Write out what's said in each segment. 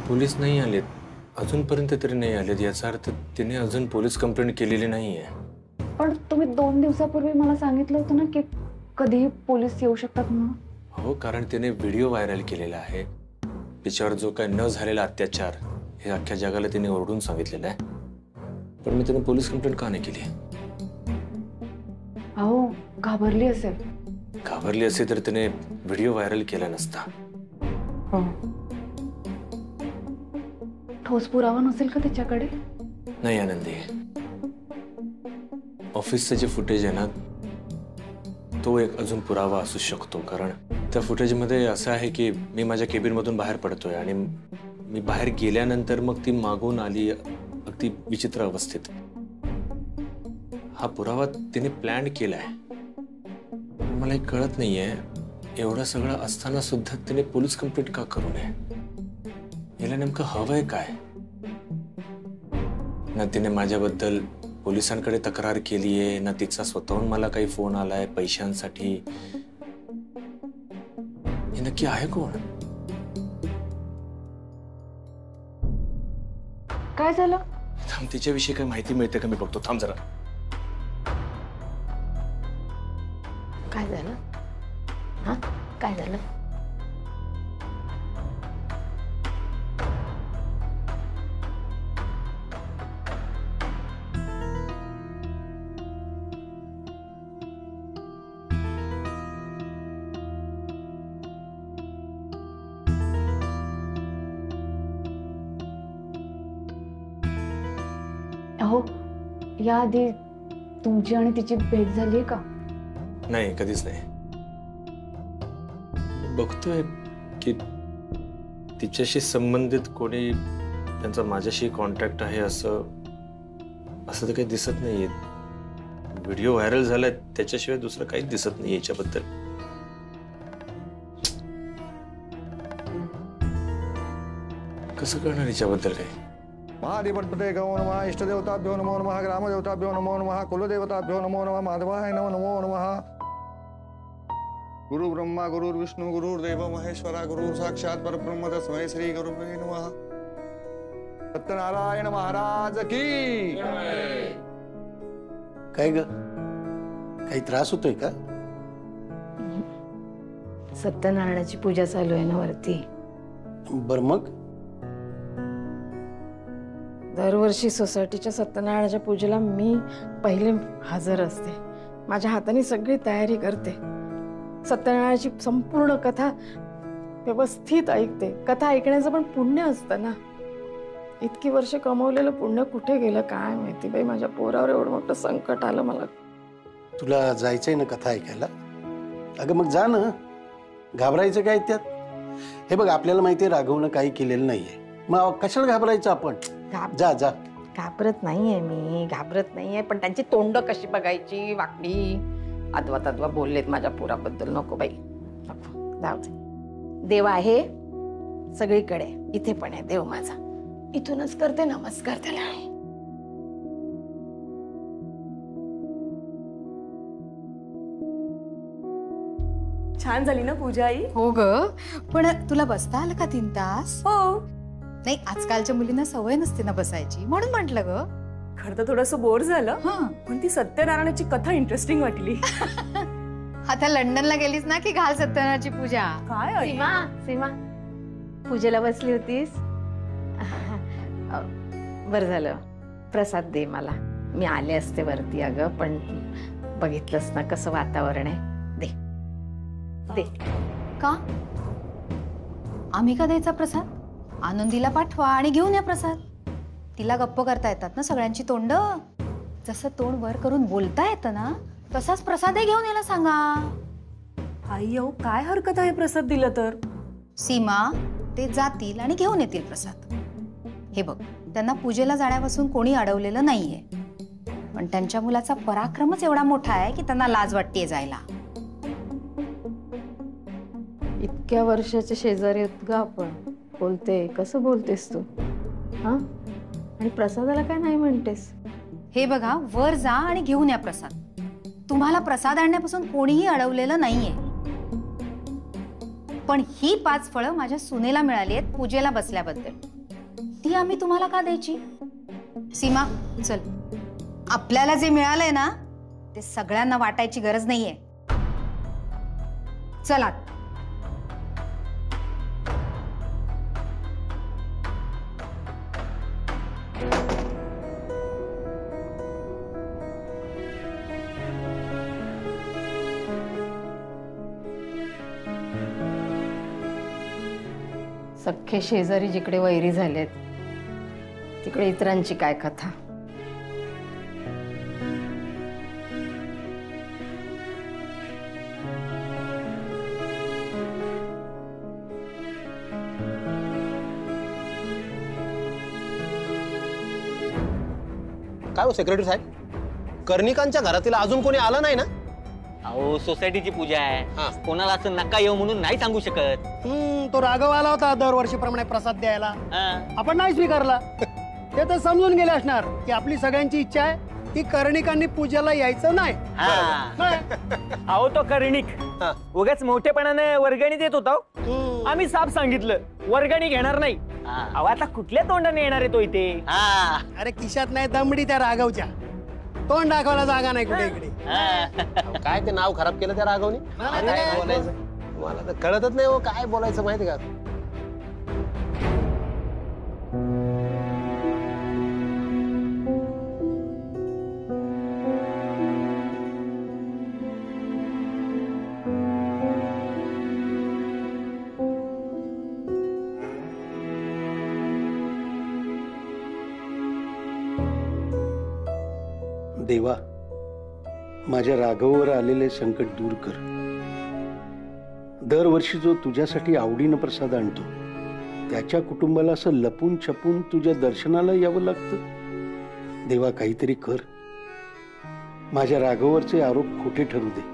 Police नाही आलेत अजूनपर्यंत तरी नाही आलेत याचा अर्थ तिने अजून पोलीस कंप्लेंट केलेली नाहीये. पण तुम्ही 2 दिवसापूर्वी मला सांगितलं होतं ना की कधीही पोलीस येऊ शकतात म्हणून. हो, कारण तिने व्हिडिओ व्हायरल केलेला आहे. तिच्यावर जो काही न झालेला अत्याचार हे अख्ख्या जगाला तिने ओरडून सांगितलेलं आहे. पण मी तिने पोलीस कंप्लेंट का नाही केली? अहो, घाबरली असेल. घाबरली असे तर तिने व्हिडिओ व्हायरल केला नसता. हो. ठोस पुरावा नसेल का तिच्याकडे? नाही आनंदी, ऑफिसचं जे फुटेज आहे ना तो एक अजून पुरावा असू शकतो. कारण त्या फुटेजमध्ये असं आहे की मी माझ्या केबिनमधून बाहेर पडतोय आणि मी बाहेर गेल्यानंतर मग ती मागून आली अगदी विचित्र अवस्थेत. हा पुरावा तिने प्लॅन केलाय. मला एक कळत नाहीये एवढं सगळं असताना सुद्धा तिने पोलीस कंप्लेंट का करू नये? हिला नेमकं हवंय काय? ना तिने माझ्याबद्दल पोलिसांकडे तक्रार केलीये ना तिचा स्वतःहून मला काही फोन आलाय पैशांसाठी. हे नक्की आहे कोण? काय झालं? थांब, तिच्याविषयी काही माहिती मिळते का मी बघतो. थांब जरा. काय झालं? हा, काय झालं? अहो, याआधी तुमची आणि तिची भेट झालीये का? नाही, कधीच नाही. बघतोय की तिच्याशी संबंधित कोणी त्यांचा माझ्याशी कॉन्टॅक्ट आहे असं तर काही दिसत नाहीये. व्हिडिओ व्हायरल झालाय त्याच्याशिवाय दुसरं काहीच दिसत नाही याच्याबद्दल. कसं करणार याच्याबद्दल काही? महाधिपते गो नमः इष्टदेवताभ्यो नमो नमः ग्रामदेवताभ्यो नमो नमः कुलदेवताभ्यो नमो नमः माधवाय नमो नमः. गुरु ब्रह्मा गुरु विष्णु गुरुर्देव महेश्वरा गुरु साक्षात परब्रह्म तस्मै श्री गुरुवे नमः. सत्यनारायण महाराज की. काय ग, काही त्रास होतोय का? सत्यनारायणाची पूजा चालू आहे ना वरती. बर, मग दरवर्षी सोसायटीच्या सत्यनारायणाच्या पूजेला मी पहिले हजर असते. माझ्या हाताने सगळी तयारी करते. सत्यनारायणाची संपूर्ण कथा व्यवस्थित ऐकते. कथा ऐकण्याचं पण पुण्य असतं ना. इतकी वर्ष कमवलेलं पुण्य कुठे गेलं काय माहिती बाई. माझ्या पोरावर एवढं मोठं संकट आलं मला. तुला जायचंय ना कथा ऐकायला? अगं मग जा ना, घाबरायचं काय त्यात? हे बघ, आपल्याला माहितीये राघवनं काही केलेलं नाहीये, मग कशाला घाबरायचं आपण? जा जा. घाबरत नाहीये मी, घाबरत नाहीये. पण त्यांची तोंड कशी बघायची वाकडी. अद्वा तद्वा बोललेत माझ्या पोराबद्दल. नको बाई, नको, जाऊ दे. देव आहे सगळीकडे, इथे पण आहे देव माझा. इथूनच करते नमस्कार त्याला. छान झाली ना पूजा आई? हो ग, पण तुला बसता आलं का 3 तास? हो. नाही, आजकालच्या मुलींना सवय नसते ना बसायची, म्हणून म्हटलं ग. खरं तर थोडंसं बोर झालं, पण ती सत्यनारायणाची कथा इंटरेस्टिंग वाटली. आता लंडनला गेलीस ना की घाल सत्यनारायणाची पूजा. काय आई? सीमा, पूजेला बसली होतीस? बरं झालं, प्रसाद दे मला. मी आले असते वरती अगं, पण बघितलंस ना कसं वातावरण आहे. दे दे. का? आम्ही का द्यायचा प्रसाद? आनंदीला पाठवा आणि घेऊन या प्रसाद. तिला गप्प करता येतात ना सगळ्यांची तोंड. जसं तोंड वर करून बोलता येतं ना, तसाच प्रसादही घेऊन यायला सांगा. आई अहो, काय हरकत आहे प्रसाद दिला तर? सीमा, ते जातील आणि घेऊन येतील प्रसाद. हे बघ, त्यांना पूजेला जाण्यापासून कोणी अडवलेलं नाहीये, पण त्यांच्या मुलाचा पराक्रमच एवढा मोठा आहे की त्यांना लाज वाटतेय जायला. इतक्या वर्षाचे शेजारी आहेत ग आपण. बोलते कसं बोलतेस तू? हा, आणि प्रसादाला काय नाही म्हणतेस? हे बघा, वर जा आणि घेऊन या प्रसाद. तुम्हाला प्रसाद आणण्यापासून कोणीही अडवलेलं नाहीये. पण ही 5 फळं माझ्या सुनेला मिळाली आहेत पूजेला बसल्याबद्दल. ती आम्ही तुम्हाला का द्यायची? सीमा चल, आपल्याला जे मिळालंय ना ते सगळ्यांना वाटायची गरज नाहीये. चला. सख्खे शेजारी जिकडे वैरी झालेत तिकडे इतरांची काय कथा. काय हो सेक्रेटरी साहेब, कर्णिकांच्या घरातील अजून कोणी आलं नाही ना? अहो सोसायटीची पूजा आहे, कोणाला असं नका येऊ म्हणून नाही सांगू शकत. तो राघव आला होता दरवर्षीप्रमाणे प्रसाद द्यायला, हा. आपण नाही स्वीकारला. ते तर समजून गेले असणार की आपली सगळ्यांची इच्छा आहे की कर्णिकांनी पूजेला यायचं नाही. अहो तो कर्णिक उगाच मोठेपणाने वर्गणी देत होता. आम्ही साफ सांगितलं वर्गणी घेणार नाही. अहो आता कुठल्या तोंडाने येणार आहे तो इथे? अरे खिशात नाही दमडी त्या राघवच्या, तोंड दाखवायला जागा नाही कुठे इकडे. काय ते नाव खराब केलं त्या राघवनी? काय बोलायचं मला तर कळतच नाही हो, काय बोलायचं माहिती का? देवा, माझ्या राघववर आलेले संकट दूर कर. दरवर्षी जो तुझ्यासाठी आवडीनं प्रसाद आणतो त्याच्या कुटुंबाला असं लपून छपून तुझ्या दर्शनाला यावं लागतं. देवा काहीतरी कर. माझ्या राघववरचे आरोप खोटे ठरू दे.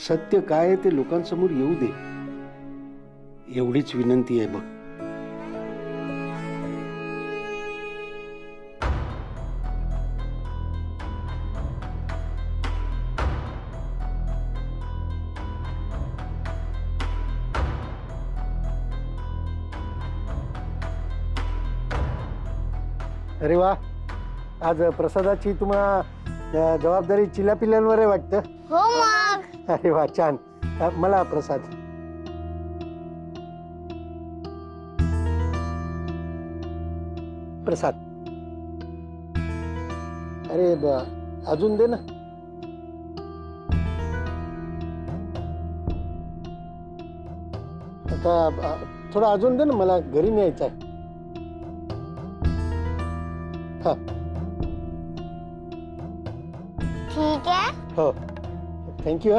सत्य काय आहे ते लोकांसमोर येऊ दे. एवढीच विनंती आहे बघ. अरे वा, आज प्रसादाची तुम्हाला जबाबदारी चिल्या पिल्ल्यांवर आहे वाटतं. हो मग. अरे वा, छान. मला प्रसाद. प्रसाद. अरे अजून दे ना. आता थोडं अजून दे ना, मला घरी न्यायचं आहे. ठीक आहे. हो, थँक्यू.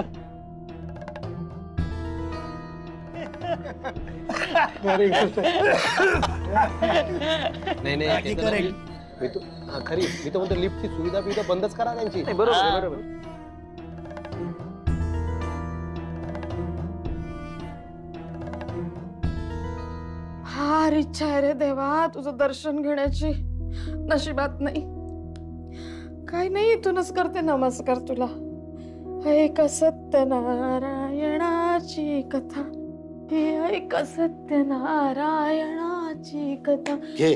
नाही मी तो खरी मी तर म्हणतो लिफ्टची सुविधा बिविधा बंदच करा त्यांची. बरोबर. फार इच्छा आहे रे देवा तुझं दर्शन घेण्याची, नशिबात नाही. काय नाही, इथूनच करते नमस्कार तुला. ऐक सत्यनारायणाची कथा, हे ऐक सत्यनारायणाची कथा. घे,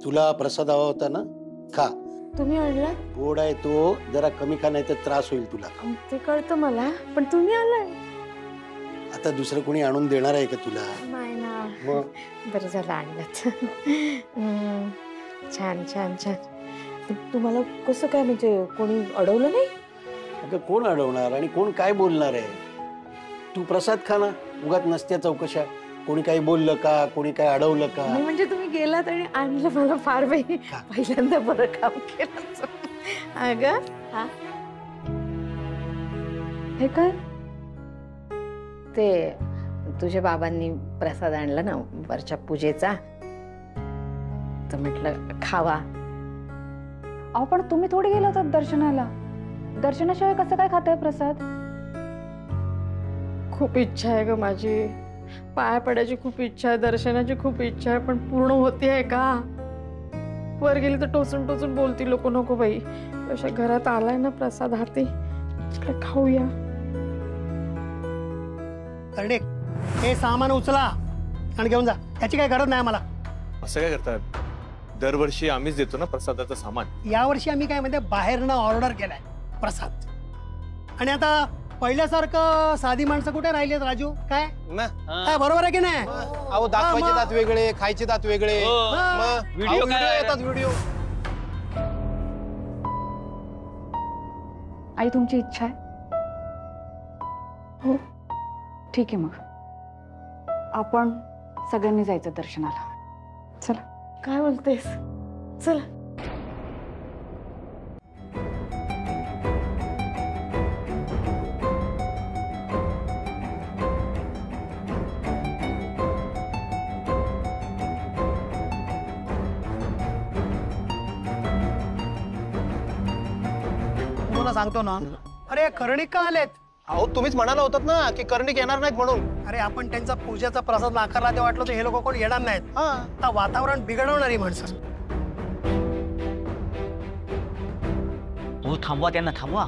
तुला प्रसाद हवा होता ना, खा. तुम्ही आणला? गोड आहे तो, जरा कमी खा नाही तर त्रास होईल तुला. ते कळतं मला, पण तुम्ही आलाय. आता दुसरं कोणी आणून देणार आहे का तुला? नाही ना. मग बरं झालं आणलं. छान छान छान. तुम्हाला कसं काय, म्हणजे कोणी अडवलं नाही? अगं कोण अडवणार आणि कोण काय बोलणार आहे? तू प्रसाद खा ना, उगाच नसत्या चौकशा. कोणी काही बोललं का, कोणी काय अडवलं का? नाही म्हणजे तुम्ही गेलात आणि आणलं, मला फार बाई पहिल्यांदा बरं काम केलं. अगं हे काय, ते तुझ्या बाबांनी प्रसाद आणला ना वरच्या पूजेचा, तर म्हटलं खावा. अहो पण तुम्ही थोडी गेला होता दर्शनाला, दर्शनाशिवाय कसं काय खाताय प्रसाद? खूप इच्छा आहे ग माझी, पाया पडायची खूप इच्छा आहे, दर्शनाची खूप इच्छा आहे, पण पूर्ण होती आहे का? वर गेली तर टोचून टोचून बोलती लोक, नको बाई. अशा घरात आलाय ना प्रसाद हाती, खाऊया. कर्णिक, हे सामान उचला आणि घेऊन जा, त्याची काही गरज नाही मला. असं काय करतात? दरवर्षी आम्हीच देतो ना प्रसादाचं सामान. यावर्षी आम्ही काय म्हणजे बाहेरनं ऑर्डर केलाय प्रसाद. आणि आता पहिल्यासारखं साधी माणसं कुठे राहिलेत राजू? काय काय बरोबर आहे की नाही? अहो दाखवायचे दात वेगळे, खायचे दात वेगळे, व्हिडिओ येतात व्हिडिओ. आई तुमची इच्छा आहे? हो ठीक आहे, मग आपण सगळ्यांनी जायचं दर्शनाला. चला. काय बोलतेस? चला. तुम्हाला सांगतो ना, अरे कर्णिक का आलेत? अहो तुम्हीच म्हणाला होतात ना की कर्णिक येणार नाहीत म्हणून. अरे आपण त्यांचा पूजेचा प्रसाद नाकारला ते वाटलं तर हे लोक कोण येणार नाहीत. आता वातावरण बिघडवणारी माणसं. हो थांबवा त्यांना, थांबवा.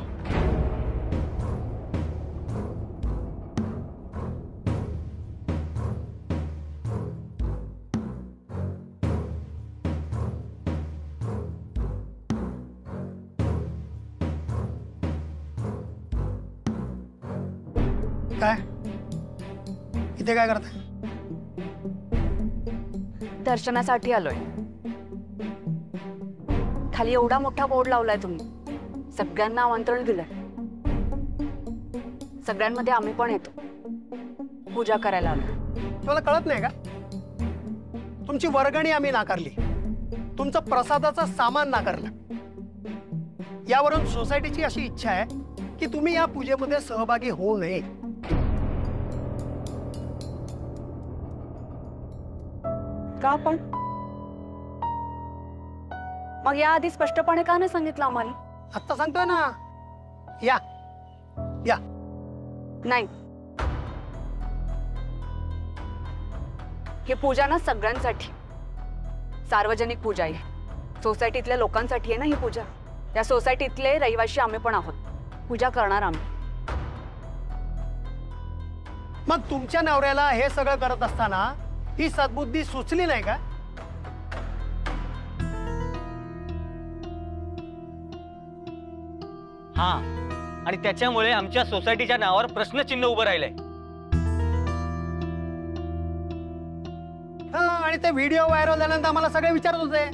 काय इथे काय करताय? दर्शनासाठी आलोय. खाली एवढा मोठा बोर्ड लावलाय तुम्ही, सगळ्यांना आमंत्रण दिलंय. सगळ्यांमध्ये आम्ही पण येतो, पूजा करायला आलो. तुम्हाला कळत नाही का? तुमची वर्गणी आम्ही नाकारली, तुमचं प्रसादाचं सामान नाकारलं. यावरून सोसायटीची अशी इच्छा आहे की तुम्ही या पूजेमध्ये सहभागी होऊ नये. का पण? मग याआधी स्पष्टपणे का नाही सांगितलं आम्हाला? आता सांगतोय ना. या या. नाही, ही पूजा ना सगळ्यांसाठी सार्वजनिक पूजा आहे. सोसायटीतल्या लोकांसाठी आहे ना ही पूजा. या सोसायटीतले रहिवाशी आम्ही पण आहोत, पूजा करणार आम्ही. मग तुमच्या नवऱ्याला हे सगळं करत असताना ही सद्बुद्धी सुचली नाही का? हा, आणि त्याच्यामुळे आमच्या सोसायटीच्या नावावर प्रश्नचिन्ह उभं राहिलंय. आणि ते व्हिडिओ व्हायरल झाल्यानंतर आम्हाला सगळे विचारत होते,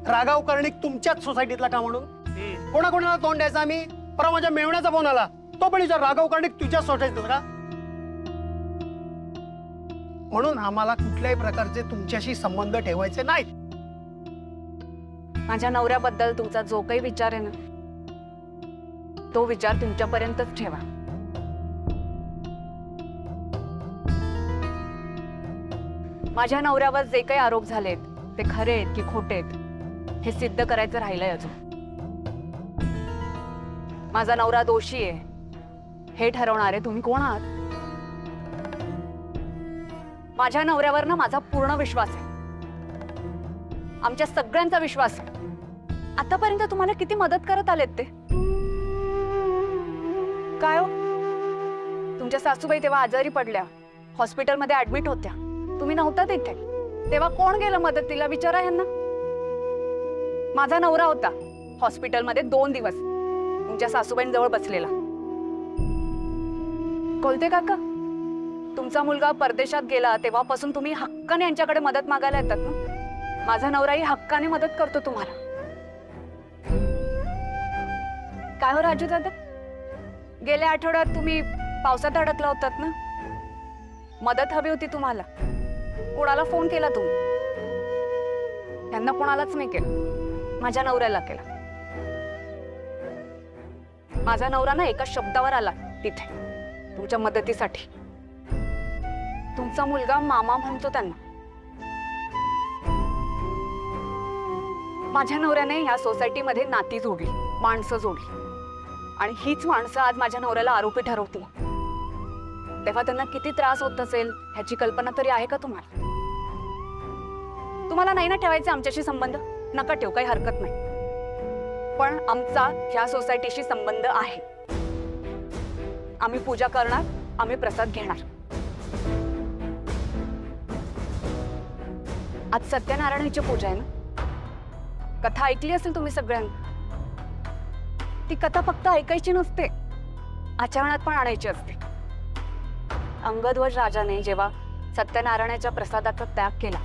राघव कर्णिक तुमच्याच सोसायटीतला का म्हणून. कोणाकोणाला तोंड द्यायचं आम्ही? परवा माझ्या मेवण्याचा फोन आला, तो पण विचार राघव कर्णिक तुझ्याच सोसायटीतला का? म्हणून आम्हाला कुठल्याही प्रकारचे तुमच्याशी संबंध ठेवायचे नाहीत. माझ्या नवऱ्याबद्दल तुमचा जो काही विचार आहे ना, तो विचार तुमच्यापर्यंतच ठेवा. माझ्या नवऱ्यावर जे काही आरोप झालेत ते खरे आहेत की खोटे आहेत हे सिद्ध करायचं राहिलंय अजून. माझा नवरा दोषी आहे हे ठरवणारे तुम्ही कोण आहात? माझ्या नवऱ्यावर ना माझा पूर्ण विश्वास आहे, आमच्या सगळ्यांचा विश्वास आहे. आतापर्यंत तुम्हाला किती मदत करत आलेत ते. काय हो, तुमच्या सासूबाई तेव्हा आजारी पडल्या, हॉस्पिटलमध्ये ऍडमिट होत्या, तुम्ही नव्हता तिथे. तेव्हा कोण गेलं मदतीला विचारा यांना. माझा नवरा होता हॉस्पिटलमध्ये 2 दिवस तुमच्या सासूबाईंजवळ बसलेला. कोलते काका, तुमचा मुलगा परदेशात गेला तेव्हापासून तुम्ही हक्काने यांच्याकडे मदत मागायला येतात ना. माझा नवराही हक्काने मदत करतो तुम्हाला. काय हो राजू दादा, गेल्या आठवड्यात तुम्ही पावसात अडकला होतात ना, मदत हवी होती तुम्हाला. कोणाला फोन केला तुम्ही? त्यांना कोणालाच नाही केलं, माझ्या नवऱ्याला केला. माझा नवरा ना एका शब्दावर आला तिथे तुमच्या मदतीसाठी. तुमचा मुलगा मामा म्हणतो त्यांना. माझ्या नवऱ्याने ह्या सोसायटीमध्ये नाती जोडली, माणसं जोडली, आणि हीच माणसं आज माझ्या नवऱ्याला आरोपी ठरवतील. तेव्हा त्यांना किती त्रास होत असेल ह्याची कल्पना तरी आहे का तुम्हाला? तुम्हाला नाही ना ठेवायचे आमच्याशी संबंध, नका ठेवू, काही हरकत नाही. पण आमचा ह्या सोसायटीशी संबंध आहे. आम्ही पूजा करणार, आम्ही प्रसाद घेणार. आज सत्यनारायणाची पूजा आहे ना? कथा ऐकली असेल तुम्ही सगळ्यांनी. ती कथा फक्त ऐकायची नसते, आचरणात पण आणायची असते. अंगध्वज राजाने जेव्हा सत्यनारायणाच्या प्रसादाचा त्याग केला,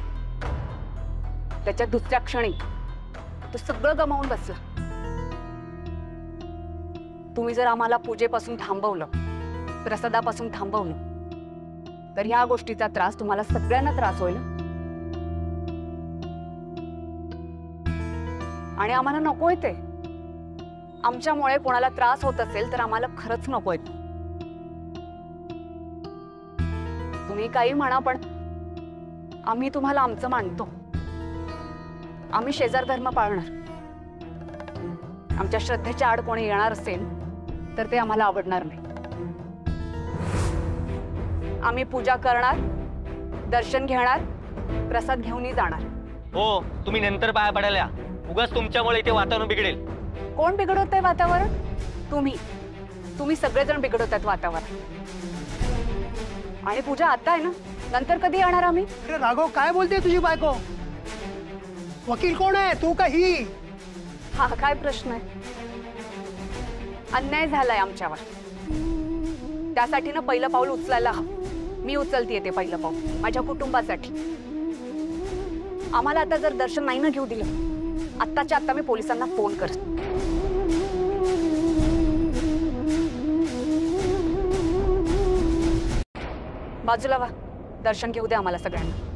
त्याच्या दुसऱ्या क्षणी तो सगळं गमावून बसला. तुम्ही जर आम्हाला पूजेपासून थांबवलं, प्रसादापासून थांबवलं, तर ह्या गोष्टीचा त्रास तुम्हाला सगळ्यांना त्रास होईल. आणि आम्हाला नकोय ते. आमच्यामुळे कोणाला त्रास होत असेल तर आम्हाला खरंच नकोय. तुम्ही काही म्हणा, पण आम्ही तुम्हाला आमचं मानतो. आम्ही शेजार धर्म पाळणार. आमच्या श्रद्धेच्या आड कोणी येणार असेल तर ते आम्हाला आवडणार नाही. आम्ही पूजा करणार, दर्शन घेणार, प्रसाद घेऊनही जाणार. हो, तुम्ही नंतर पाया पडायला. उगाच तुमच्यामुळे इथे वातावरण बिघडेल. कोण बिघडवतंय वातावरण? तुम्ही सगळेजण बिघडवतात वातावरण. आणि पूजा आता आहे ना, नंतर कधी येणार आम्ही? अरे राघव, काय बोलते तुझी बायको? वकील कोण आहे, तू का ही? हा काय प्रश्न आहे? अन्याय झालाय आमच्यावर, त्यासाठी ना पहिलं पाऊल उचलायला हवं. मी उचलतीये ते पहिलं पाऊल माझ्या कुटुंबासाठी. आम्हाला आता जर दर्शन नाही ना घेऊ दिलं, आत्ताच्या आत्ता मी पोलिसांना फोन करते. बाजूला वा, दर्शन घेऊ दे आम्हाला सगळ्यांना.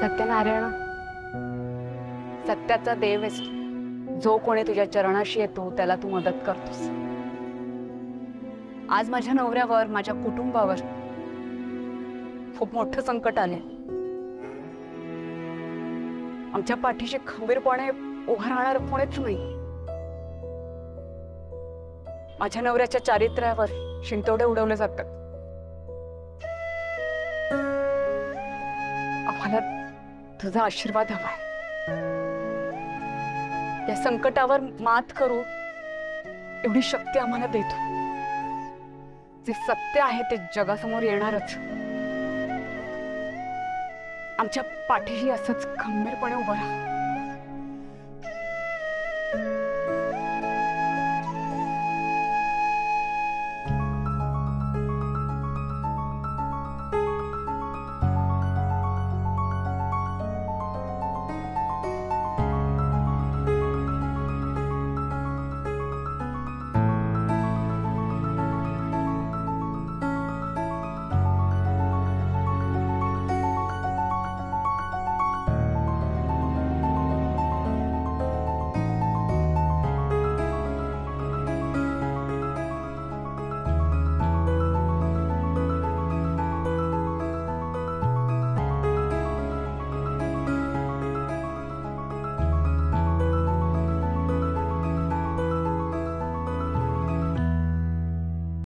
सत्यनारायण, सत्याचा देव आहेस. जो कोणी तुझ्या चरणाशी येतो त्याला तू मदत करतोस. आज माझ्या नवऱ्यावर, माझ्या कुटुंबावर खूप मोठं संकट आले. आमच्या पाठीशी खंबीरपणे उभं राहणार कोणीच नाही. माझ्या नवऱ्याच्या चारित्र्यावर शिंतोडे उडवले जातात. आम्हाला तुझा आशीर्वाद हवाय. या संकटावर मात करू एवढी शक्ती आम्हाला देतो. जे सत्य आहे ते जगासमोर येणारच. आमच्या पाठीशी असंच खंबीरपणे उभं राहा.